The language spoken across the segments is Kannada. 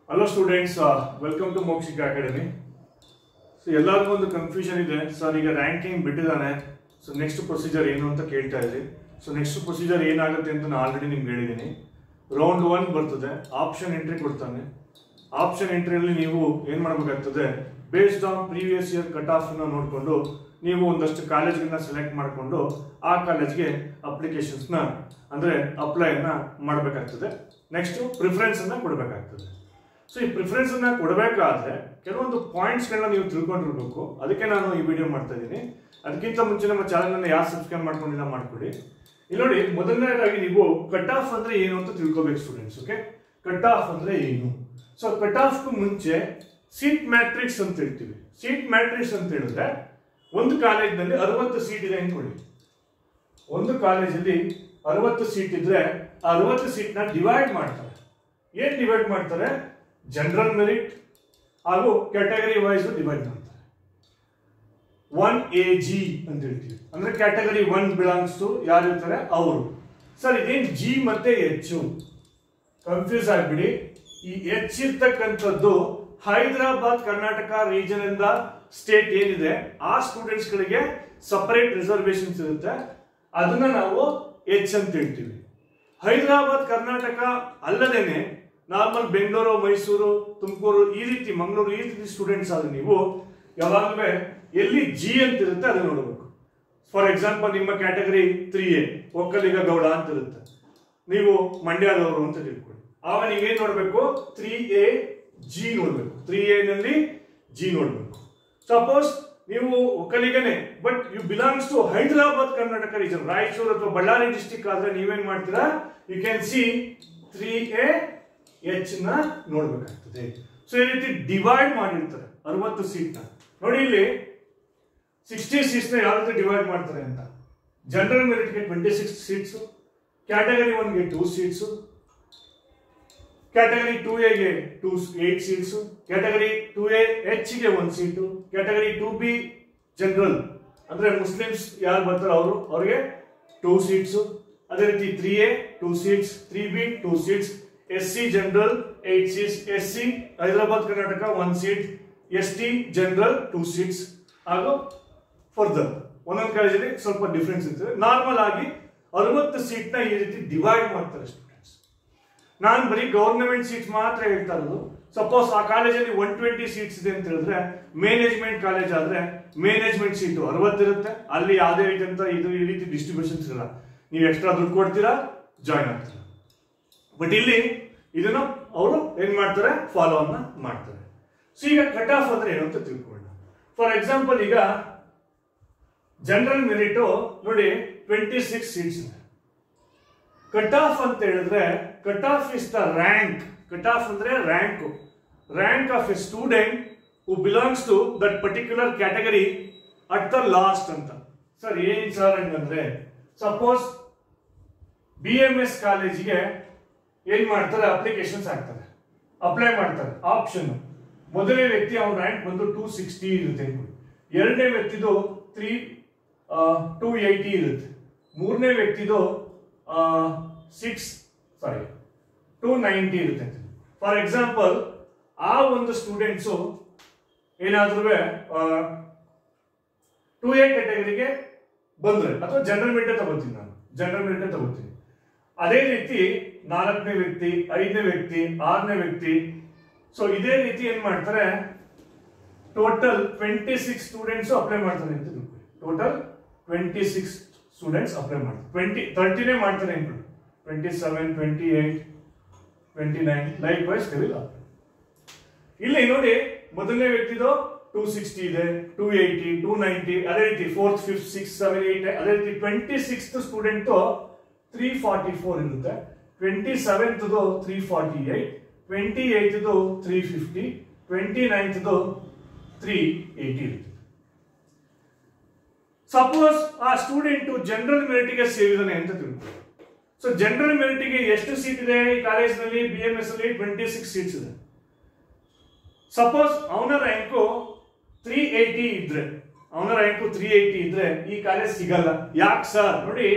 Hello students, welcome to Mokshika Academy. So ಎಲ್ಲರಿಗೂ ಒಂದು ಕನ್ಫ್ಯೂಷನ್ ಇದೆ ಸರ್, ಈಗ ರ್ಯಾಂಕಿಂಗ್ ಬಿಟ್ಟಿದ್ದಾನೆ, ಸೊ ನೆಕ್ಸ್ಟ್ ಪ್ರೊಸೀಜರ್ ಏನು ಅಂತ ಕೇಳ್ತಾ ಇದ್ರಿ. ಸೊ ನೆಕ್ಸ್ಟ್ ಪ್ರೊಸೀಜರ್ ಏನಾಗುತ್ತೆ ಅಂತ ನಾನು ಆಲ್ರೆಡಿ ನಿಮ್ಗೆ ಹೇಳಿದ್ದೀನಿ. ರೌಂಡ್ 1 ಬರ್ತದೆ, ಆಪ್ಷನ್ ಎಂಟ್ರಿ ಕೊಡ್ತಾನೆ. ಆಪ್ಷನ್ ಎಂಟ್ರಿಯಲ್ಲಿ ನೀವು ಏನು ಮಾಡಬೇಕಾಗ್ತದೆ, based on previous year cut off ಅನ್ನು ನೋಡಿಕೊಂಡು ನೀವು ಒಂದಷ್ಟು ಕಾಲೇಜ್ಗಳನ್ನ ಸೆಲೆಕ್ಟ್ ಮಾಡಿಕೊಂಡು ಆ ಕಾಲೇಜ್ಗೆ ಅಪ್ಲಿಕೇಶನ್ಸ್ನ ಅಂದರೆ ಅಪ್ಲೈನ ಮಾಡಬೇಕಾಗ್ತದೆ. ನೆಕ್ಸ್ಟ್ ಪ್ರಿಫರೆನ್ಸ್ ಅನ್ನ ಕೊಡಬೇಕಾಗ್ತದೆ. ಸೊ ಈ ಪ್ರಿಫರೆನ್ಸ್ ಅನ್ನ ಕೊಡಬೇಕಾದ್ರೆ ಕೆಲವೊಂದು ಪಾಯಿಂಟ್ಸ್ಗಳನ್ನ ನೀವು ತಿಳ್ಕೊಂಡಿರ್ಬೇಕು. ಅದಕ್ಕೆ ನಾನು ಈ ವಿಡಿಯೋ ಮಾಡ್ತಾ ಇದ್ದೀನಿ. ಅದಕ್ಕಿಂತ ಮುಂಚೆ ನಮ್ಮ ಚಾನಲ್ ಅನ್ನು ಯಾರು ಸಬ್ಸ್ಕ್ರೈಬ್ ಮಾಡ್ಕೊಂಡಿಲ್ಲ ಮಾಡ್ಕೊಡಿ. ಇಲ್ಲಿ ನೋಡಿ, ಮೊದಲನೇದಾಗಿ ನೀವು ಕಟ್ ಆಫ್ ಅಂದ್ರೆ ಏನು ಅಂತ ತಿಳ್ಕೊಬೇಕು ಸ್ಟೂಡೆಂಟ್ಸ್. ಓಕೆ, ಕಟ್ ಆಫ್ ಅಂದ್ರೆ ಏನು? ಸೊ ಕಟ್ ಆಫ್ ಮುಂಚೆ ಸೀಟ್ ಮ್ಯಾಟ್ರಿಕ್ಸ್ ಅಂತ ಹೇಳ್ತೀವಿ. ಸೀಟ್ ಮ್ಯಾಟ್ರಿಕ್ಸ್ ಅಂತ ಹೇಳಿದ್ರೆ ಒಂದು ಕಾಲೇಜ್ನಲ್ಲಿ 60 ಸೀಟ್ ಇದೆ ಅನ್ಕೊಳ್ಳಿ. ಒಂದು ಕಾಲೇಜಲ್ಲಿ 60 ಸೀಟ್ ಇದ್ರೆ ಆ 60 ಸೀಟ್ನ ಡಿವೈಡ್ ಮಾಡ್ತಾರೆ. ಏನ್ ಡಿವೈಡ್ ಮಾಡ್ತಾರೆ? ಜನರಲ್ ಮೆರಿಟ್ ಹಾಗೂ ಕ್ಯಾಟಗರಿ ವೈಸ್ ಡಿವೈಡ್ ಮಾಡ್ತಾರೆ. 1AG ಅಂತ ಹೇಳ್ತೀವಿ. ಅಂದ್ರೆ ಕ್ಯಾಟಗರಿ 1 ಬಿಲಾಂಗ್ಸ್ ಟು ಯಾರು ಇರ್ತಾರೆ ಅವರು. ಸರ್, ಇದೇನ್ ಜಿ ಮತ್ತೆ ಎಚ್? ಕನ್ಫ್ಯೂಸ್ ಆಗ್ಬಿಡಿ. ಈ ಎಚ್ ಇರ್ತಕ್ಕಂಥದ್ದು ಹೈದರಾಬಾದ್ ಕರ್ನಾಟಕ ರೀಜನ್ ಇಂದ ಸ್ಟೇಟ್ ಏನಿದೆ ಆ ಸ್ಟೂಡೆಂಟ್ಸ್ ಗಳಿಗೆ ಸಪರೇಟ್ ರಿಸರ್ವೇಶನ್ಸ್ ಇರುತ್ತೆ. ಅದನ್ನ ನಾವು ಎಚ್ ಅಂತ ಹೇಳ್ತೀವಿ. ಹೈದರಾಬಾದ್ ಕರ್ನಾಟಕ ಅಲ್ಲದೇನೆ ನಾರ್ಮಲ್ ಬೆಂಗಳೂರು, ಮೈಸೂರು, ತುಮಕೂರು, ಈ ರೀತಿ ಮಂಗಳೂರು, ಈ ರೀತಿ ಸ್ಟೂಡೆಂಟ್ಸ್ ಆದ್ರೆ ನೀವು ಯಾವಾಗಲೂ ಎಲ್ಲಿ ಜಿ ಅಂತ ಇರುತ್ತೆ ಅದನ್ನ ನೋಡಬೇಕು. ಫಾರ್ ಎಕ್ಸಾಂಪಲ್, ನಿಮ್ಮ ಕ್ಯಾಟಗರಿ 3A ಒಕ್ಕಲಿಗ ಗೌಡ ಅಂತ ಇರುತ್ತೆ, ನೀವು ಮಂಡ್ಯದವರು ಅಂತ ತಿಳ್ಕೊಳ್ಳಿ. ಆವಾಗ ನೀವೇನ್ ನೋಡ್ಬೇಕು? 3AG ನೋಡ್ಬೇಕು. 3A ನಲ್ಲಿ ಜಿ ನೋಡ್ಬೇಕು. ಸಪೋಸ್ ನೀವು ಒಕ್ಕಲಿಗನೇ, but you belongs to Hyderabad Karnataka region, Raichur ಅಥವಾ ಬಳ್ಳಾರಿ ಡಿಸ್ಟಿಕ್ ಆದ್ರೆ ನೀವೇನ್ ಮಾಡ್ತೀರಾ? ಯು ಕ್ಯಾನ್ ಸಿ 3AH ನ ನೋಡ್ಬೇಕಾಗ್ತದೆ. ಸೊ ಈ ರೀತಿ ಡಿವೈಡ್ ಮಾಡಿರ್ತಾರೆ 60 ಸೀಟ್ ನ. ನೋಡಿ, ಇಲ್ಲಿ 60 ಸೀಟ್ಸ್ ನ ಯಾವ ರೀತಿ ಡಿವೈಡ್ ಮಾಡ್ತಾರೆ ಅಂತ. ಜನರಲ್ ಮೆರಿಟ್ ಗೆ 26 ಸೀಟ್ಸ್, ಕ್ಯಾಟಗರಿ 1 ಗೆ 2 ಸೀಟ್ಸ್, ಕ್ಯಾಟಗರಿ 2A ಗೆ 8 ಸೀಟ್ಸ್, ಕ್ಯಾಟಗರಿ 2AH ಗೆ 1 ಸೀಟು, ಕ್ಯಾಟಗರಿ 2B ಜನರಲ್ ಅಂದ್ರೆ ಮುಸ್ಲಿಮ್ಸ್ ಯಾರು ಬರ್ತಾರೆ ಅವ್ರಿಗೆ 2 ಸೀಟ್ಸ್, ಅದೇ ರೀತಿ 3A 2 seats, 3B 2 seats, SC general 8 seats, SC Hyderabad Karnataka 1 seat, ST general 2 seats. ಹಾಗೂ ಫರ್ದರ್ ಒಂದೊಂದು ಕಾಲೇಜಲ್ಲಿ ಸ್ವಲ್ಪ ಡಿಫ್ರೆನ್ಸ್ ಇರ್ತದೆ. ನಾರ್ಮಲ್ ಆಗಿ 60 ಸೀಟ್ ನ ಈ ರೀತಿ ಡಿವೈಡ್ ಮಾಡ್ತಾರೆ ಸ್ಟೂಡೆಂಟ್ಸ್. ನಾನು ಬರೀ ಗವರ್ನಮೆಂಟ್ ಸೀಟ್ಸ್ ಮಾತ್ರ ಹೇಳ್ತಾ ಇರೋದು. ಸಪೋಸ್ ಆ ಕಾಲೇಜಲ್ಲಿ 120 ಸೀಟ್ಸ್ ಇದೆ ಅಂತ ಹೇಳಿದ್ರೆ, ಮ್ಯಾನೇಜ್ಮೆಂಟ್ ಕಾಲೇಜ್ ಆದ್ರೆ ಮ್ಯಾನೇಜ್ಮೆಂಟ್ ಸೀಟು 60 ಇರುತ್ತೆ. ಅಲ್ಲಿ ಯಾವುದೇ ರೀತಿಯಂತ ಈ ರೀತಿ ಡಿಸ್ಟ್ರಿಬ್ಯೂಷನ್ಸ್ ಇರಲ್ಲ. ನೀವು ಎಕ್ಸ್ಟ್ರಾ ದುಡ್ಡು ಕೊಡ್ತೀರಾ, ಜಾಯ್ನ್ ಆಗ್ತೀರಾ. ಬಟ್ ಇಲ್ಲಿ ಇದನ್ನು ಅವರು ಏನ್ ಮಾಡ್ತಾರೆ? ಫಾಲೋ ಅನ್ನ ಮಾಡ್ತಾರೆ. ಸೊ ಈಗ ಕಟ್ ಆಫ್ ಅಂದ್ರೆ ಏನು ಅಂತ ತಿಳ್ಕೊಳ್ಳೋಣ. ಫಾರ್ ಎಕ್ಸಾಂಪಲ್, ಈಗ ಜನರಲ್ ಮೆರಿಟ್ ನೋಡಿ 26 ಸೀಟ್ಸ್ ಇದೆ. ಕಟ್ ಆಫ್ ಅಂತ ಹೇಳಿದ್ರೆ cut off is the rank. Cut off ಅಂದ್ರೆ rank of a student who belongs to that particular category at the last ಅಂತ. ಸರ್, ಏನ್ ಸರ್ ಹಂಗಂದ್ರೆ, ಸಪೋಸ್ BMS ಕಾಲೇಜಿಗೆ ಏನ್ ಮಾಡ್ತಾರೆ? ಅಪ್ಲಿಕೇಶನ್ಸ್ ಹಾಕ್ತಾರೆ, ಅಪ್ಲೈ ಮಾಡ್ತಾರೆ. ಆಪ್ಷನ್ ಮೊದಲನೇ ವ್ಯಕ್ತಿ ಅವನ ರ್ಯಾಂಕ್ ಬಂದು 260 ಇರುತ್ತೆ, ಎರಡನೇ ವ್ಯಕ್ತಿದು 280 ಇರುತ್ತೆ, ಮೂರನೇ ವ್ಯಕ್ತಿದು 290 ಇರುತ್ತೆ. ಫಾರ್ ಎಕ್ಸಾಂಪಲ್, ಆ ಒಂದು ಸ್ಟೂಡೆಂಟ್ಸ್ ಏನಾದ್ರೂ 2A ಕ್ಯಾಟಗರಿಗೆ ಬಂದ್ರೆ, ಅಥವಾ ಜನರಲ್ ಮೆರಿಟ್ ತಗೋತೀನಿ, ನಾನು ಜನರಲ್ ಮೆರಿಟ್ ತಗೋತೀನಿ. ಅದೇ ರೀತಿ 4ನೇ ವ್ಯಕ್ತಿ, 5ನೇ ವ್ಯಕ್ತಿ, 6ನೇ ವ್ಯಕ್ತಿ. ಸೊ ಇದೇ ರೀತಿ ಏನ್ ಮಾಡ್ತಾರೆ? ಟೋಟಲ್ 26 ಸ್ಟೂಡೆಂಟ್ಸ್ ಅಪ್ಲೈ ಮಾಡ್ತಾರೆ ಅಂತ ತಿಳ್ಕೊಳ್ಳಿ. ಟೋಟಲ್ 26 ಸ್ಟೂಡೆಂಟ್ಸ್ ಅಪ್ಲೈ ಮಾಡ್ತಾರೆ. 30ನೇ ಮಾಡ್ತಾರೆ ಅನ್ಕೊಳ್ಳಿ. 27, 28, 29 likewise they will apply. ಇಲ್ಲಿ ನೋಡಿ, ಮೊದಲನೇ ವ್ಯಕ್ತಿದು 260 ಇದೆ, 280, 290, ಅದೇ ರೀತಿ 4th, 5th, 6th, 7th, 8th, ಅದೇ ರೀತಿ 26th ಸ್ಟೂಡೆಂಟ್ 344 ಇರುತ್ತೆ, 27th 348, 28th 350, 29th 380 ಇರುತ್ತೆ. ಸಪೋಸ್ ಆ ಸ್ಟೂಡೆಂಟ್ ಜನರಲ್ ಮೆರಿಟ್ ಗೆ ಸೇರಿದಾನೆ ಅಂತ ತಿಳ್ಕೊಳ್ಳಿ. ಸೊ ಜನರಲ್ ಮೆರಿಟ್ ಗೆ ಎಷ್ಟು ಸೀಟ್ ಇದೆ ಈ ಕಾಲೇಜ್ನಲ್ಲಿ? BMS ಅಲ್ಲಿ 26 ಸೀಟ್ಸ್ ಇದೆ. ಸಪೋಸ್ ಅವನ ರ್ಯಾಂಕು 380 ಇದ್ರೆ ಈ ಕಾಲೇಜ್ ಸಿಗಲ್ಲ. ಯಾಕೆ ಸರ್? ನೋಡಿ,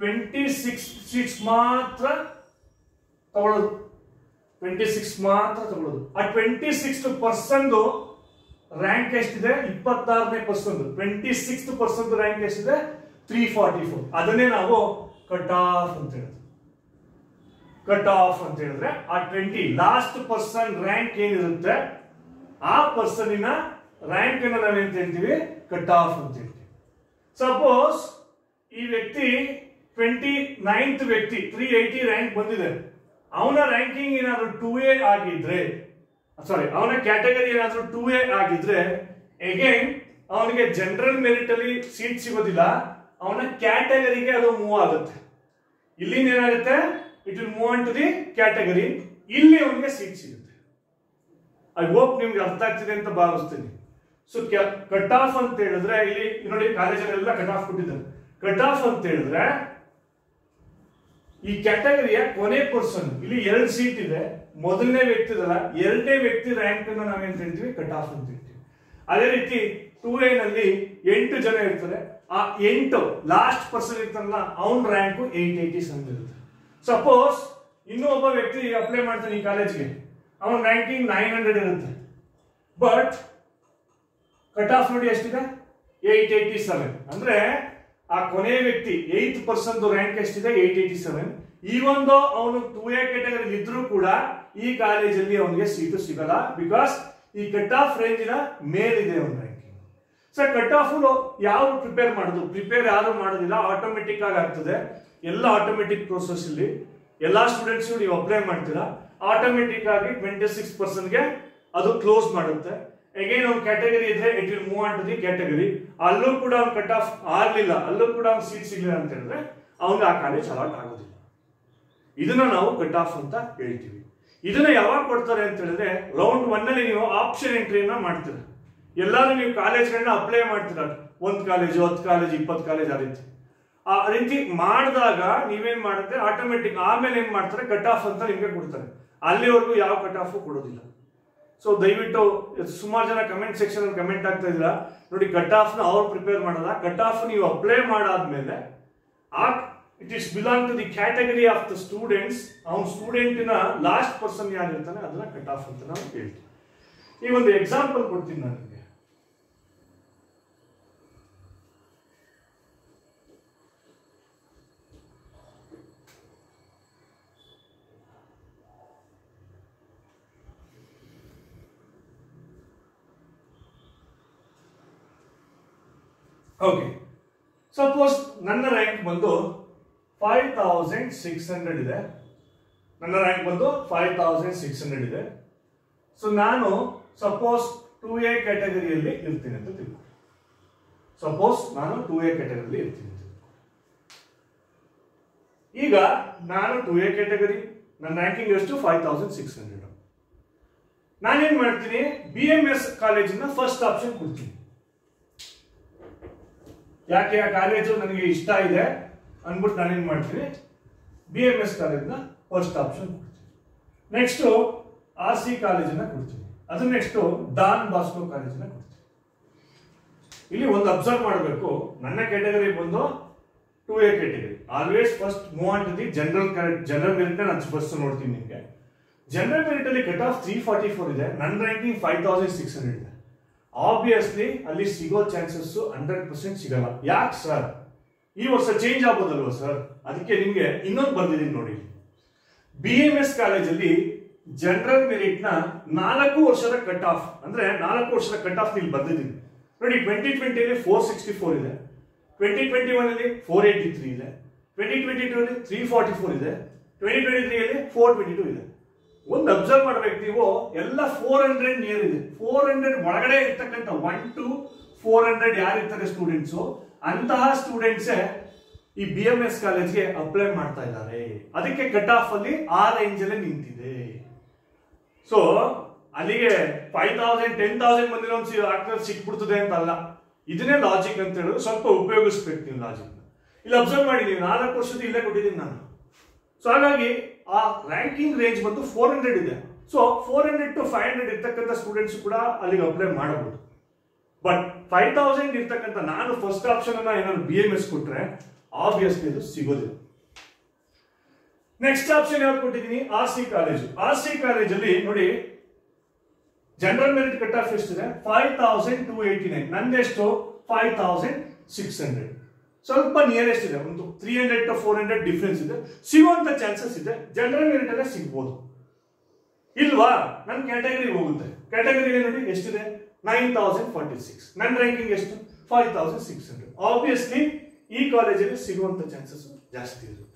26 ಸೀಟ್ಸ್ ಮಾತ್ರ ತಗೊಳ್ಳೋದು. 26 ಮಾತ್ರ ತಗೊಳ್ಳೋದು. ಆ 26% ರ್ಯಾಂಕ್ ಎಷ್ಟಿದೆ? 26ನೇ ಪರ್ಸೆಂಟ್. 26% ರ್ಯಾಂಕ್ ಎಷ್ಟಿದೆ? 344. ಅದನ್ನೇ ನಾವು ಕಟ್ ಆಫ್ ಅಂತ ಹೇಳೋದು. ಕಟ್ ಆಫ್ ಅಂತ ಹೇಳಿದ್ರೆ ಆ 20 ಲಾಸ್ಟ್ ಪರ್ಸನ್ ರ್ಯಾಂಕ್ ಏನಿರುತ್ತೆ ಆ ಪರ್ಸನಿನ ರ್ಯಾಂಕ್ ಅನ್ನು ನಾವೇಂತ ಹೇಳ್ತೀವಿ? ಕಟ್ ಆಫ್ ಅಂತ ಹೇಳ್ತೀವಿ. ಸಪೋಸ್ ಈ ವ್ಯಕ್ತಿ 29th ವ್ಯಕ್ತಿ 380 ರ್ಯಾಂಕ್ ಬಂದಿದೆ. ಅವನ ರ್ಯಾಂಕಿಂಗ್ ಏನಾದ್ರು 2A ಆಗಿದ್ರೆ, ಸಾರಿ ಅವನ ಕ್ಯಾಟಗರಿ ಏನಾದ್ರು 2A ಆಗಿದ್ರೆ ಅಗೇನ್ ಅವನಿಗೆ ಜನರಲ್ ಮೆರಿಟ್ ಅಲ್ಲಿ ಸೀಟ್ ಸಿಗೋದಿಲ್ಲ, ಅವನ ಕ್ಯಾಟಗರಿಗೆ ಅದು ಮೂವ್ ಆಗುತ್ತೆ. ಇಲ್ಲಿಂದ ಏನಾಗುತ್ತೆ? It will move on to the category. ಇಲ್ಲಿ ಅವನಿಗೆ ಸೀಟ್ ಸಿಗುತ್ತೆ. ಐ ಹೋಪ್ ನಿಮ್ಗೆ ಅರ್ಥ ಆಗ್ತಿದೆ ಅಂತ ಭಾವಿಸ್ತೀನಿ. ಸೊ ಕಟ್ ಆಫ್ ಅಂತ ಹೇಳಿದ್ರೆ ಇಲ್ಲಿ ನೋಡಿ ಕಾಲೇಜಲ್ಲೆಲ್ಲ ಕಟ್ ಆಫ್ ಕೊಟ್ಟಿದ್ದಾರೆ. ಕಟ್ ಆಫ್ ಅಂತ ಹೇಳಿದ್ರೆ ಈ ಕ್ಯಾಟಗರಿಯ ಕೊನೆ ಪರ್ಸನ್, ಇಲ್ಲಿ 2 ಸೀಟ್ ಇದೆ, ಮೊದಲನೇ ವ್ಯಕ್ತಿ ಇದಲ್ಲ, 2ನೇ ವ್ಯಕ್ತಿ ರ್ಯಾಂಕ್ ಅನ್ನು ನಾವೇನ್ ಹೇಳ್ತೀವಿ? ಕಟ್ ಆಫ್ ಅಂತ ಹೇಳ್ತೀವಿ. ಅದೇ ರೀತಿ 2A ನಲ್ಲಿ 8 ಜನ ಇರ್ತಾರೆ. ಆ 8 ಲಾಸ್ಟ್ ಪರ್ಸನ್ ಇರ್ತಾರಲ್ಲ ಅವನ ರ್ಯಾಂಕು 887 ಇರುತ್ತೆ. ಸಪೋಸ್ ಇನ್ನೂ ಒಬ್ಬ ವ್ಯಕ್ತಿ ಅಪ್ಲೈ ಮಾಡ್ತಾನೆ ಈ ಕಾಲೇಜ್ಗೆ, ಅವನ ರ್ಯಾಂಕಿಂಗ್ 900 ಇರುತ್ತೆ. ಬಟ್ ಕಟ್ ಆಫ್ ನೋಡಿ ಎಷ್ಟಿದೆ? 887. ಅಂದ್ರೆ ಆ ಕೊನೆಯ ವ್ಯಕ್ತಿ 8% ರ್ಯಾಂಕ್ ಎಷ್ಟಿದೆ? 887. ಈವನ್ ದೋ ಅವನು 2A ಕ್ಯಾಟಗರಿ ಇದ್ರೂ ಕೂಡ ಈ ಕಾಲೇಜಲ್ಲಿ ಅವನಿಗೆ ಸೀಟು ಸಿಗಲ್ಲ. ಬಿಕಾಸ್ ಈ ಕಟ್ ಆಫ್ ರೇಂಜಿನ ಮೇಲಿದೆ ಅವನ ರ್ಯಾಂಕಿಂಗ್. ಸೊ ಕಟ್ ಆಫ್ ಯಾರು ಪ್ರಿಪೇರ್ ಮಾಡೋದು? ಪ್ರಿಪೇರ್ ಯಾರು ಮಾಡೋದಿಲ್ಲ, ಆಟೋಮೆಟಿಕ್ ಆಗಿ ಆಗ್ತದೆ. ಎಲ್ಲ ಆಟೋಮೆಟಿಕ್ ಪ್ರೋಸೆಸ್ ಇಲ್ಲಿ ಎಲ್ಲಾ ಸ್ಟೂಡೆಂಟ್ಸ್ ನೀವು ಅಪ್ಲೈ ಮಾಡ್ತೀರಾ, ಆಟೋಮೆಟಿಕ್ ಆಗಿ 26%ಗೆ ಅದು ಕ್ಲೋಸ್ ಮಾಡುತ್ತೆ. ಅಗೇನ್ ಅವ್ನ ಕ್ಯಾಟಗರಿ ಇದ್ರೆ it will move on to the category. ಅಲ್ಲೂ ಕೂಡ ಅವ್ನು ಕಟ್ ಆಫ್ ಆಗ್ಲಿಲ್ಲ, ಅಲ್ಲೂ ಕೂಡ ಅವ್ನು ಸೀಟ್ ಸಿಗ್ಲಿಲ್ಲ ಅಂತ ಹೇಳಿದ್ರೆ ಅವ್ನಿಗೆ ಆ ಕಾಲೇಜ್ ಅಲಾಟ್ ಆಗೋದಿಲ್ಲ. ಇದನ್ನ ನಾವು ಕಟ್ ಆಫ್ ಅಂತ ಹೇಳ್ತೀವಿ. ಇದನ್ನ ಯಾವಾಗ ಕೊಡ್ತಾರೆ ಅಂತ ಹೇಳಿದ್ರೆ ರೌಂಡ್ 1 ನಲ್ಲಿ ನೀವು ಆಪ್ಷನ್ ಎಂಟ್ರಿಯನ್ನ ಮಾಡ್ತೀರ. ಎಲ್ಲಾರು ನೀವು ಕಾಲೇಜ್ಗಳನ್ನ ಅಪ್ಲೈ ಮಾಡ್ತೀರ, 1 ಕಾಲೇಜ್ 10 ಕಾಲೇಜ್ 20 ಕಾಲೇಜ್ ಆ ರೀತಿ ಮಾಡಿದಾಗ ನೀವೇನ್ ಮಾಡುತ್ತೆ ಆಟೋಮೆಟಿಕ್ ಆಮೇಲೆ ಏನ್ ಮಾಡ್ತಾರೆ? ಕಟ್ ಆಫ್ ಅಂತ ನಿಮ್ಗೆ ಕೊಡ್ತಾರೆ. ಅಲ್ಲಿವರೆಗೂ ಯಾವ ಕಟ್ ಆಫ್ ಕೊಡೋದಿಲ್ಲ. ಸೊ ದಯವಿಟ್ಟು ಸುಮಾರು ಜನ ಕಮೆಂಟ್ ಸೆಕ್ಷನ್ ಅಲ್ಲಿ ಕಮೆಂಟ್ ಆಗ್ತಾ ಇದ್ದೀರಾ ನೋಡಿ, ಕಟ್ ಆಫ್ ನ ಅವ್ರು ಪ್ರಿಪೇರ್ ಮಾಡೋದ, ಕಟ್ ಆಫ್ ನೀವು ಅಪ್ಲೈ ಮಾಡಾದ್ಮೇಲೆ it is belong to the category of the students. ಅವ್ನ ಸ್ಟೂಡೆಂಟಿನ ಲಾಸ್ಟ್ ಪರ್ಸನ್ ಯಾರಿರ್ತಾನೆ ಅದನ್ನ ಕಟ್ ಆಫ್ ಅಂತ ನಾವು ಹೇಳ್ತೀವಿ. ಈ ಒಂದು ಎಕ್ಸಾಂಪಲ್ ಕೊಡ್ತೀನಿ ನಾನು ನಿಮಗೆ. ಓಕೆ, ಸಪೋಸ್ ನನ್ನ ರ್ಯಾಂಕ್ ಬಂದು 5600 ಇದೆ. ನನ್ನ ರ್ಯಾಂಕ್ ಬಂದು 5600 ಇದೆ. ಸೊ ನಾನು ಸಪೋಸ್ 2A ಕ್ಯಾಟಗರಿಯಲ್ಲಿ ಇರ್ತೀನಿ ಅಂತ ತಿಳ್ಕೊ. ಸಪೋಸ್ ನಾನು 2A ಕ್ಯಾಟಗರಿಯಲ್ಲಿ ಇರ್ತೀನಿ. ಈಗ ನಾನು 2A ಕ್ಯಾಟಗರಿ, ನನ್ನ ರ್ಯಾಂಕಿಂಗ್ ಎಷ್ಟು? 5600. ನಾನೇನ್ ಮಾಡ್ತೀನಿ? BMS ಕಾಲೇಜಿನ ಫಸ್ಟ್ ಆಪ್ಷನ್ ಕೊಡ್ತೀನಿ. ಯಾಕೆ? ಆ ಕಾಲೇಜು ನನಗೆ ಇಷ್ಟ ಇದೆ ಅಂದ್ಬಿಟ್ಟು ನಾನೇನ್ ಮಾಡ್ತೀನಿ? BMS ಕಾಲೇಜ್ನ ಫಸ್ಟ್ ಆಪ್ಷನ್ ಕೊಡ್ತೀನಿ. ನೆಕ್ಸ್ಟ್ RC ಕಾಲೇಜನ್ನ ಕೊಡ್ತೀನಿ. ಅದ್ರ ನೆಕ್ಸ್ಟ್ ಡಾನ್ ಬಾಸ್ಕೋ ಕಾಲೇಜನ್ನ ಕೊಡ್ತೀನಿ. ಇಲ್ಲಿ ಒಂದು ಅಬ್ಸರ್ವ್ ಮಾಡಬೇಕು, ನನ್ನ ಕ್ಯಾಟಗರಿ ಬಂದು 2A category. Always first move on to the general merit ನಾನು ಫಸ್ಟ್ ನೋಡ್ತೀನಿ. ನಿಮಗೆ ಜನರಲ್ ಮೆರಿಟ್ ಅಲ್ಲಿ ಕಟ್ ಆಫ್ 344 ಇದೆ, ನನ್ನ ರ್ಯಾಂಕಿಂಗ್ 5600 ಇದೆ. ಆಬ್ವಿಯಸ್ಲಿ ಅಲ್ಲಿ ಸಿಗೋ ಚಾನ್ಸಸ್ 100% ಸಿಗಲ್ಲ. ಯಾಕೆ ಸರ್? ಈ ವರ್ಷ ಚೇಂಜ್ ಆಗ್ಬೋದಲ್ವಾ ಸರ್? ಅದಕ್ಕೆ ನಿಮ್ಗೆ ಇನ್ನೊಂದು ಬಂದಿದ್ದೀನಿ ನೋಡಿ. BMS ಕಾಲೇಜಲ್ಲಿ ಜನರಲ್ ಮೆರಿಟ್ ನ 4 ವರ್ಷದ ಕಟ್ ಆಫ್, ಅಂದ್ರೆ 4 ವರ್ಷದ ಕಟ್ ಆಫ್ ಇಲ್ಲಿ ಬಂದಿದ್ದೀನಿ ನೋಡಿ. 2020 ಅಲ್ಲಿ 464 ಇದೆ, 2021 ಅಲ್ಲಿ 483 ಇದೆ, 2022 ಅಲ್ಲಿ 344 ಇದೆ, 2023 ಅಲ್ಲಿ 422 ಇದೆ. ಒಂದು ಅಬ್ಸರ್ವ್ ಮಾಡ್ಬೇಕು ನೀವು, ಎಲ್ಲ 400 ನಿಯರ್ ಇದೆ. 400 ಒಳಗಡೆ ಇರ್ತಕ್ಕಂಥ 1 to 400 ಯಾರಿರ್ತಾರೆ ಸ್ಟೂಡೆಂಟ್ಸ್, ಅಂತಹ ಸ್ಟೂಡೆಂಟ್ಸೇ ಈ BMS ಕಾಲೇಜ್ಗೆ ಅಪ್ಲೈ ಮಾಡ್ತಾ ಇದ್ದಾರೆ. ಅದಕ್ಕೆ ಕಟ್ ಆಫ್ ಅಲ್ಲಿ ಆ ರೇಂಜ್ ಅಲ್ಲಿ ನಿಂತಿದೆ. ಸೊ ಅಲ್ಲಿಗೆ 5000 10,000 ಮಂದಿ ಒಂದು ಸಿಕ್ಬಿಡ್ತದೆ ಅಂತ ಅಲ್ಲ. ಇದನ್ನೇ ಲಾಜಿಕ್ ಅಂತ ಹೇಳೋದು. ಸ್ವಲ್ಪ ಉಪಯೋಗಿಸ್ಬೇಕು ನೀವು ಲಾಜಿಕ್. ಇಲ್ಲಿ ಅಬ್ಸರ್ವ್ ಮಾಡಿ, ನೀವು 4 ವರ್ಷದ ಇಲ್ಲೇ ಕೊಟ್ಟಿದ್ದೀನಿ ನಾನು. ಸೊ ಹಾಗಾಗಿ ಆ ರ್ಯಾಂಕಿಂಗ್ ರೇಂಜ್ ಬಂದು 400 ಇದೆ. ಸೊ 400 to 500 ಇರ್ತಕ್ಕಂಥ ಸ್ಟೂಡೆಂಟ್ಸ್ ಕೂಡ ಅಲ್ಲಿಗೆ ಅಪ್ಲೈ ಮಾಡಬಹುದು. ಬಟ್ 5000 ಇರ್ತಕ್ಕಂಥ ನಾನು ಫಸ್ಟ್ ಆಪ್ಷನ್ ಅನ್ನ ಏನಾದ್ರು BMS ಕೊಟ್ರೆ ಆಬ್ವಿಯಸ್ಲಿ ಅದು ಸಿಗೋದಿಲ್ಲ. ನೆಕ್ಸ್ಟ್ ಆಪ್ಷನ್ ಯಾವ್ದು ಕೊಟ್ಟಿದ್ದೀನಿ, RC ಕಾಲೇಜು. RC ಕಾಲೇಜಲ್ಲಿ ನೋಡಿ ಜನರಲ್ ಮೆರಿಟ್ ಕಟ್ ಆಫ್ ಎಷ್ಟಿದೆ, 5289. ನಂದೆಷ್ಟು 5600. ಸ್ವಲ್ಪ ನಿಯರೆಸ್ಟ್ ಇದೆ, ಒಂದು 300 to 400 ಡಿಫ್ರೆನ್ಸ್ ಇದೆ. ಸಿಗುವಂತ ಚಾನ್ಸಸ್ ಇದೆ, ಜನರಲ್ ಮೆರಿಟ್ ಅಲ್ಲೇ ಸಿಗ್ಬೋದು. ಇಲ್ವಾ, ನನ್ನ ಕ್ಯಾಟಗರಿ ಹೋಗುತ್ತೆ. ಕ್ಯಾಟಗರಿ ನೋಡಿ ಎಷ್ಟಿದೆ, 9046. ನನ್ನ ರ್ಯಾಂಕಿಂಗ್ ಎಷ್ಟು, 5600. ಆಬ್ವಿಯಸ್ಲಿ ಈ ಕಾಲೇಜಲ್ಲಿ ಸಿಗುವಂತ ಚಾನ್ಸಸ್ ಜಾಸ್ತಿ ಇರುತ್ತೆ.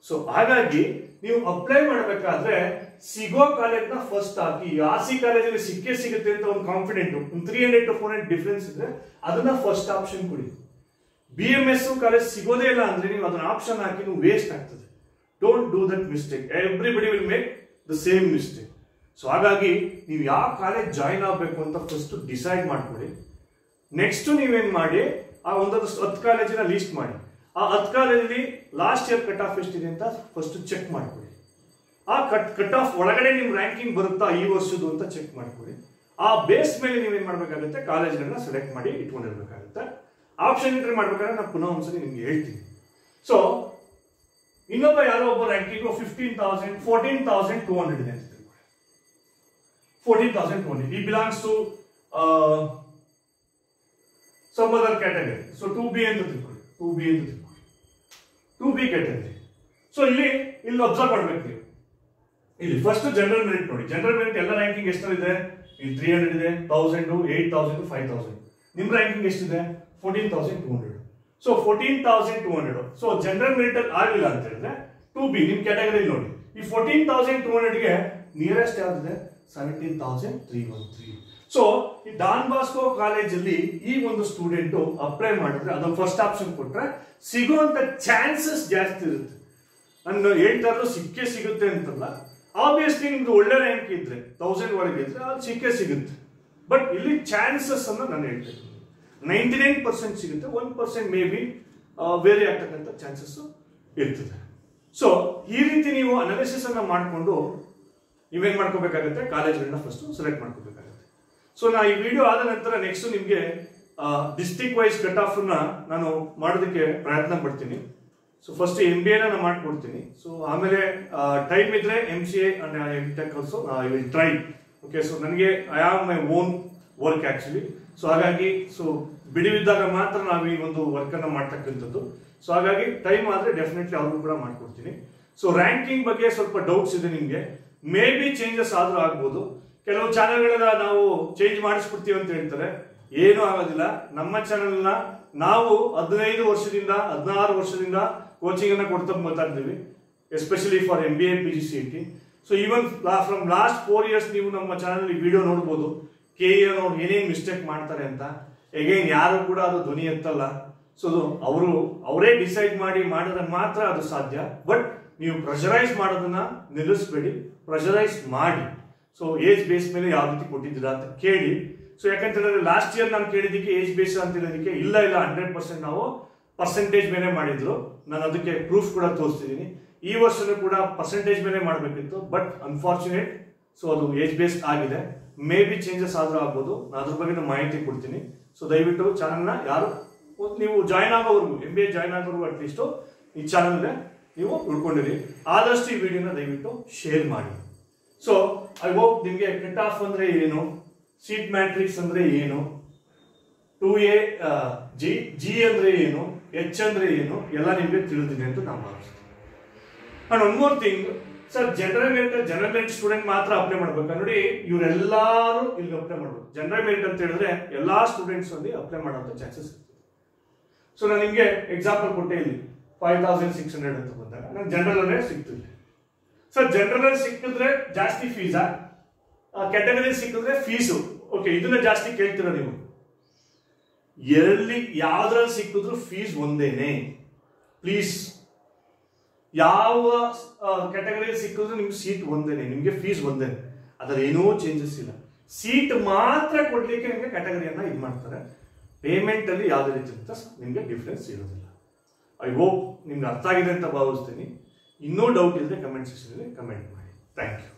ಸೊ ಹಾಗಾಗಿ ನೀವು ಅಪ್ಲೈ ಮಾಡಬೇಕಾದ್ರೆ ಸಿಗೋ ಕಾಲೇಜ್ನ ಫಸ್ಟ್ ಹಾಕಿ. RC ಕಾಲೇಜಲ್ಲಿ ಸಿಕ್ಕೇ ಸಿಗುತ್ತೆ ಅಂತ ಒಂದು ಕಾನ್ಫಿಡೆಂಟ್, ಒಂದು 300 to 400 ಡಿಫ್ರೆನ್ಸ್ ಇದ್ರೆ ಅದನ್ನ ಫಸ್ಟ್ ಆಪ್ಷನ್ ಕೊಡಿ. BMS ಕಾಲೇಜ್ ಸಿಗೋದೇ ಇಲ್ಲ ಅಂದ್ರೆ ನೀವು ಅದನ್ನ ಆಪ್ಷನ್ ಹಾಕಿ ನೀವು ವೇಸ್ಟ್ ಆಗ್ತದೆ. Don't do that mistake. Everybody will make the same mistake. So ಹಾಗಾಗಿ ನೀವು ಯಾವ ಕಾಲೇಜ್ ಜಾಯಿನ್ ಆಗಬೇಕು ಅಂತ ಫಸ್ಟ್ ಡಿಸೈಡ್ ಮಾಡ್ಕೊಳ್ಳಿ. ನೆಕ್ಸ್ಟ್ ನೀವೇನ್ ಮಾಡಿ, ಆ ಒಂದೊಂದು 10 ಕಾಲೇಜಿನ ಲೀಸ್ಟ್ ಮಾಡಿ. ಆ 10 ಕಾಲೇಜಲ್ಲಿ ಲಾಸ್ಟ್ ಇಯರ್ ಕಟ್ ಆಫ್ ಎಷ್ಟಿದೆ ಅಂತ ಫಸ್ಟ್ ಚೆಕ್ ಮಾಡ್ಕೊಳ್ಳಿ. ಆ ಕಟ್ ಆಫ್ ಒಳಗಡೆ ನಿಮ್ ರ್ಯಾಂಕಿಂಗ್ ಬರುತ್ತಾ ಈ ವರ್ಷದ್ದು ಅಂತ ಚೆಕ್ ಮಾಡ್ಕೊಳ್ಳಿ. ಆ ಬೇಸ್ ಮೇಲೆ ನೀವೇನ್ ಮಾಡ್ಬೇಕಾಗುತ್ತೆ, ಕಾಲೇಜ್ಗಳನ್ನ ಸೆಲೆಕ್ಟ್ ಮಾಡಿ ಇಟ್ಕೊಂಡಿರ್ಬೇಕಾಗುತ್ತೆ. ಆಪ್ಷನ್ ಎಂಟ್ರಿ ಮಾಡ್ಬೇಕಾದ್ರೆ ನಾನು ಪುನಃ ಒಂದ್ಸರಿ ನಿಮ್ಗೆ ಹೇಳ್ತೀನಿ. ಸೊ ಇನ್ನೊಬ್ಬ ಯಾರೋ ಒಬ್ಬ ರ್ಯಾಂಕಿಂಗು 14,200 ಇದೆ ಅಂತ ತಿಳ್ಕೊಳ್ಳಿ. 14,200. ಈ belongs to some other category. So 2B ಅಂತ ತಿಳ್ಕೊಳ್ಳಿ. 2B category. ಸೊ ಇಲ್ಲಿ ಅಬ್ಸರ್ವ್ ಮಾಡ್ಬೇಕು ನೀವು. ಇಲ್ಲಿ ಫಸ್ಟ್ ಜನರಲ್ ಮೆರಿಟ್ ನೋಡಿ. ಜನರಲ್ ಮೆರಿಟ್ ಎಲ್ಲ ರ್ಯಾಂಕಿಂಗ್ ಎಷ್ಟಿದೆ, ಇಲ್ಲಿ 300 ಇದೆ, 1000, 8000, 5000. ನಿಮ್ ರ್ಯಾಂಕಿಂಗ್ ಎಷ್ಟಿದೆ, 14,200. ಸೊ 14,200. ಸೊ ಜನರಲ್ ಮೆರಿಟ್ ಅಲ್ಲಿ ಆಗಲಿಲ್ಲ ಅಂತ ಹೇಳಿದ್ರೆ 2B ನಿಮ್ ಕ್ಯಾಟಗರಿ ನೋಡಿ. ಈ 14,200ಗೆ ನಿಯರೆಸ್ಟ್ ಯಾವ್ದಿದೆ, 17,313. ಸೊ ಈ ಡಾನ್ ಬಾಸ್ಕೋ ಕಾಲೇಜಲ್ಲಿ ಈ ಒಂದು ಸ್ಟೂಡೆಂಟ್ ಅಪ್ಲೈ ಮಾಡಿದ್ರೆ, ಅದನ್ನ ಫಸ್ಟ್ ಆಪ್ಷನ್ ಕೊಟ್ರೆ ಸಿಗುವಂತ ಚಾನ್ಸಸ್ ಜಾಸ್ತಿ ಇರುತ್ತೆ. ನಾನು ಹೇಳ್ತಾ ಇರೋದು ಸಿಕ್ಕೇ ಸಿಗುತ್ತೆ ಅಂತಲ್ಲ. ಆಬ್ವಿಯಸ್ಲಿ ನಿಮ್ದು ಒಳ್ಳೆ ರ್ಯಾಂಕ್ ಇದ್ರೆ 1000 ಒಳಗೆ ಇದ್ರೆ ಅದು ಸಿಕ್ಕೇ ಸಿಗುತ್ತೆ. ಬಟ್ ಇಲ್ಲಿ ಚಾನ್ಸಸ್ ಅನ್ನ ನಾನು ಹೇಳ್ತೇನೆ, 99% ಸಿಗುತ್ತೆ, 1% ಮೇ ಬಿ ವೇರಿ ಆಗ್ತಕ್ಕಂಥ ಚಾನ್ಸಸ್ ಇರ್ತದೆ. ಸೊ ಈ ರೀತಿ ನೀವು ಅನಾಲಿಸಿಸ್ ಅನ್ನ ಮಾಡಿಕೊಂಡು ನೀವೇನ್ ಮಾಡ್ಕೋಬೇಕಾಗುತ್ತೆ, ಕಾಲೇಜ್ಗಳನ್ನ ಫಸ್ಟ್ ಸೆಲೆಕ್ಟ್ ಮಾಡ್ಕೋಬೇಕಾಗುತ್ತೆ. ಸೊ ನಾ ಈ ವಿಡಿಯೋ ಆದ ನಂತರ ನೆಕ್ಸ್ಟ್ ನಿಮ್ಗೆ ಡಿಸ್ಟ್ರಿಕ್ಟ್ ವೈಸ್ ಕಟ್ ಆಫ್ ನಾನು ಮಾಡೋದಕ್ಕೆ ಪ್ರಯತ್ನ ಪಡ್ತೀನಿ. ಸೊ ಫಸ್ಟ್ MBA ನಾನು ಮಾಡ್ಕೊಡ್ತೀನಿ. ಸೊ ಆಮೇಲೆ ಟೈಮ್ ಇದ್ರೆ MCA and MTech also I will try. Okay, so ನನಗೆ I have my own work actually. So ಹಾಗಾಗಿ ಸೊ ಬಿಡುವಿದ್ದಾಗ ಮಾತ್ರ ನಾವು ಈ ಒಂದು ವರ್ಕ್ ಅನ್ನ ಮಾಡ್ತಕ್ಕಂಥದ್ದು. ಸೊ ಹಾಗಾಗಿ ಟೈಮ್ ಆದ್ರೆ ಡೆಫಿನೆಟ್ಲಿ ಅವ್ರಿಗೂ ಕೂಡ ಮಾಡ್ಕೊಡ್ತೀನಿ. ಸೊ ರ್ಯಾಂಕಿಂಗ್ ಬಗ್ಗೆ ಸ್ವಲ್ಪ ಡೌಟ್ಸ್ ಇದೆ ನಿಮ್ಗೆ, ಮೇ ಬಿ ಚೇಂಜಸ್ ಆದ್ರೂ ಆಗ್ಬೋದು. ಕೆಲವು ಚಾನೆಲ್ಗಳನ್ನ ನಾವು ಚೇಂಜ್ ಮಾಡಿಸ್ಬಿಡ್ತೀವಿ ಅಂತ ಹೇಳ್ತಾರೆ, ಏನೂ ಆಗೋದಿಲ್ಲ. ನಮ್ಮ ಚಾನೆಲ್ನ ನಾವು 15 ವರ್ಷದಿಂದ 16 ವರ್ಷದಿಂದ ಕೋಚಿಂಗ್ ಅನ್ನ ಕೊಡ್ತಾ ಬರ್ತಾ ಇದ್ದೀವಿ, especially for MBA PGCET. So even from last 4 years ನೀವು ನಮ್ಮ ಚಾನೆಲ್ ವಿಡಿಯೋ ನೋಡ್ಬೋದು. KE ಅವ್ರು ಏನೇನು ಮಿಸ್ಟೇಕ್ ಮಾಡ್ತಾರೆ ಅಂತ. ಎಗೈನ್ ಯಾರು ಕೂಡ ಅದು ಧ್ವನಿ ಎತ್ತಲ್ಲ. ಸೊ ಅವರೇ ಡಿಸೈಡ್ ಮಾಡಿದ್ರೆ ಮಾತ್ರ ಅದು ಸಾಧ್ಯ. ಬಟ್ ನೀವು ಪ್ರೆಷರೈಸ್ ಮಾಡೋದನ್ನ ನಿಲ್ಲಿಸಬೇಡಿ, ಪ್ರೆಷರೈಸ್ ಮಾಡಿ. ಸೊ ಏಜ್ ಬೇಸ್ ಮೇಲೆ ಯಾವ ರೀತಿ ಕೊಟ್ಟಿದ್ದೀರಾ ಅಂತ ಕೇಳಿ. ಸೊ ಯಾಕಂತ ಹೇಳಿದ್ರೆ ಲಾಸ್ಟ್ ಇಯರ್ ನಾನು ಕೇಳಿದ್ದಕ್ಕೆ ಏಜ್ ಬೇಸ್ ಅಂತ ಹೇಳೋದಕ್ಕೆ ಇಲ್ಲ 100% ನಾವು ಪರ್ಸೆಂಟೇಜ್ ಮೇಲೆ ಮಾಡಿದ್ರು. ನಾನು ಅದಕ್ಕೆ ಪ್ರೂಫ್ ಕೂಡ ತೋರಿಸ್ತಿದ್ದೀನಿ. ಈ ವರ್ಷನೂ ಕೂಡ ಪರ್ಸೆಂಟೇಜ್ ಮೇಲೆ ಮಾಡಬೇಕಿತ್ತು, ಬಟ್ ಅನ್ಫಾರ್ಚುನೇಟ್ ಸೊ ಅದು ಏಜ್ ಬೇಸ್ಡ್ ಆಗಿದೆ. ಮೇ ಬಿ ಚೇಂಜಸ್ ಆದ್ರೂ ಆಗ್ಬೋದು, ನಾನು ಅದ್ರ ಬಗ್ಗೆ ಮಾಹಿತಿ ಕೊಡ್ತೀನಿ. ಸೊ ದಯವಿಟ್ಟು ಚಾನಲ್ನ ಯಾರು ನೀವು ಜಾಯ್ನ್ ಆಗೋವರೆಗೂ, MBA ಜಾಯ್ನ್ ಆಗೋವರೆಗೂ ಅಟ್ಲೀಸ್ಟ್ ಈ ಚಾನಲ್ ನೀವು ಉಳ್ಕೊಂಡಿರಿ. ಆದಷ್ಟು ಈ ವಿಡಿಯೋನ ದಯವಿಟ್ಟು ಶೇರ್ ಮಾಡಿ. ಸೊ ಐ ಹೋಪ್ ನಿಮಗೆ ಕಟ್ ಆಫ್ ಅಂದ್ರೆ ಏನು, ಸೀಟ್ ಮ್ಯಾಟ್ರಿಕ್ಸ್ ಅಂದ್ರೆ ಏನು, 2A G ಅಂದ್ರೆ ಏನು, H ಅಂದ್ರೆ ಏನು ಎಲ್ಲ ನಿಮಗೆ ತಿಳಿದಿದೆ ಅಂತ ನಾನು ಭಾವಿಸ್ತೀನಿ. And one more thing sir, general merit student ಮಾತ್ರ ಅಪ್ಲೈ ಮಾಡ್ಬೇಕಾ? ನೋಡಿ, ಇವರೆಲ್ಲರೂ ಇಲ್ಲಿ ಅಪ್ಲೈ ಮಾಡ್ಬೇಕು. ಜನರಲ್ ಮೆರಿಟ್ ಅಂತ ಹೇಳಿದ್ರೆ ಎಲ್ಲಾ ಸ್ಟೂಡೆಂಟ್ಸ್ ಅಲ್ಲಿ ಅಪ್ಲೈ ಮಾಡುವಂತ ಚಾನ್ಸಸ್ ಇರ್ತದೆ. ಸೊ ನಾನು ನಿಮ್ಗೆ ಎಕ್ಸಾಂಪಲ್ ಕೊಟ್ಟೆ, ಇಲ್ಲಿ 5600 ಅಂತ ಬಂದಾಗ ನಾನು ಜನರಲ್ ಅಲ್ಲೇ ಸಿಗ್ತಿಲ್ಲ. ಸರ್ ಜನರಲ್ ಅಲ್ಲಿ ಸಿಕ್ಕಿದ್ರೆ ಜಾಸ್ತಿ ಫೀಸಾ, ಕ್ಯಾಟಗರಿ ಸಿಕ್ಕಿದ್ರೆ ಫೀಸು, ಓಕೆ ಇದನ್ನ ಜಾಸ್ತಿ ಕೇಳ್ತೀರ ನೀವು. ಯಾವ್ದ್ರಲ್ಲಿ ಸಿಕ್ಕಿದ್ರು ಫೀಸ್ ಒಂದೇನೆ ಪ್ಲೀಸ್. ಯಾವ ಕ್ಯಾಟಗರಿ ಸಿಕ್ಕಿದ್ರು ನಿಮ್ಗೆ ಸೀಟ್ ಒಂದೇನೆ, ನಿಮ್ಗೆ ಫೀಸ್ ಒಂದೇನೆ, ಅದ್ರಲ್ಲಿ ಏನೂ ಚೇಂಜಸ್ ಇಲ್ಲ. ಸೀಟ್ ಮಾತ್ರ ಕೊಡ್ಲಿಕ್ಕೆ ನಿಮ್ಗೆ ಕ್ಯಾಟಗರಿಯನ್ನ ಇದು ಮಾಡ್ತಾರೆ. ಪೇಮೆಂಟ್ ಅಲ್ಲಿ ಯಾವುದೇ ರೀತಿ ನಿಮ್ಗೆ ಡಿಫ್ರೆನ್ಸ್ ಇರೋದಿಲ್ಲ. ಐ ಹೋಪ್ ನಿಮ್ಗೆ ಅರ್ಥ ಆಗಿದೆ ಅಂತ ಭಾವಿಸ್ತೀನಿ. ಇನ್ನೂ ಡೌಟ್ ಇದ್ರೆ ಕಮೆಂಟ್ ಸೆಕ್ಷನ್ ಅಲ್ಲಿ ಕಮೆಂಟ್ ಮಾಡಿ. Thank you.